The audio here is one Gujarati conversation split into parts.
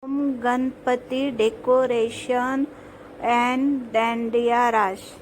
गणपति डेकोरेशन एंड दांडिया रास।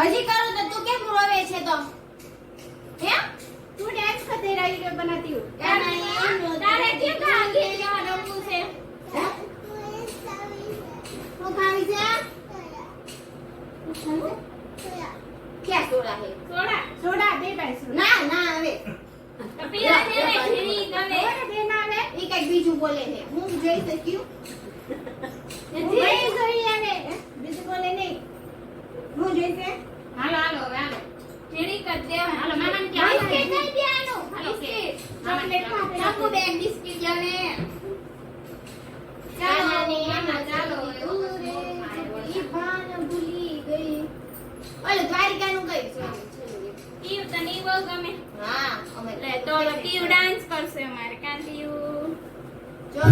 હજી કરું તો તું કેમ રોવે છે તો હે તું ડાન્સ કરતી રહી કે બનાતી હું તારે કેમ આગે જવા રમવું છે હું ખાવી છે ક્યાં સોડા હે સોડા બે બાઈ ના ના હવે પીલા ને ઠીરી ગમે દે ના આવે ઈ કઈ બીજું બોલે છે હું જોઈ શક્યું હું જોઈ આવે બીજું બોલે નહીં હું જોઈ છે હાલો હાલો હાલો ઠીરી કર દે હાલો મામાને કે હાલો કે દઈ દે આનો હાલો કે ચોકલેટ ખાતે ચાકુ બેગ બિસ્કિટ જાને ચાલો મામા ચાલો ઈ ભાન ભૂલી ગઈ ઓલે દ્વારિકાનું કઈ છે ટીવ તને બહુ ગમે હા અમે લે તો ટીવ ડાન્સ કરશે અમારે કાં ટીવ જો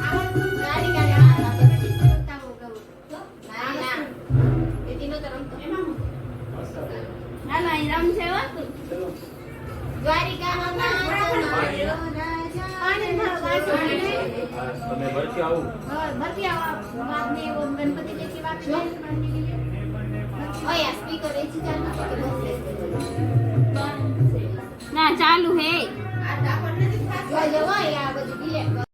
આવા દ્વારિકા ના કરતા હો ગઉ ના ના એટીનો તરમ તો એમાં ના ના ઈરામ છે હો તું દ્વારિકા માં રાજા આનંદ વાસો તમે ભરતી આવો ભરતી આવો બાદને वो गणपति जी की बात करने के लिए ओ यार स्पीकर ऐसी चलना ना चालू है आ ता पर નથી જો જો આ બધું ડિલેટ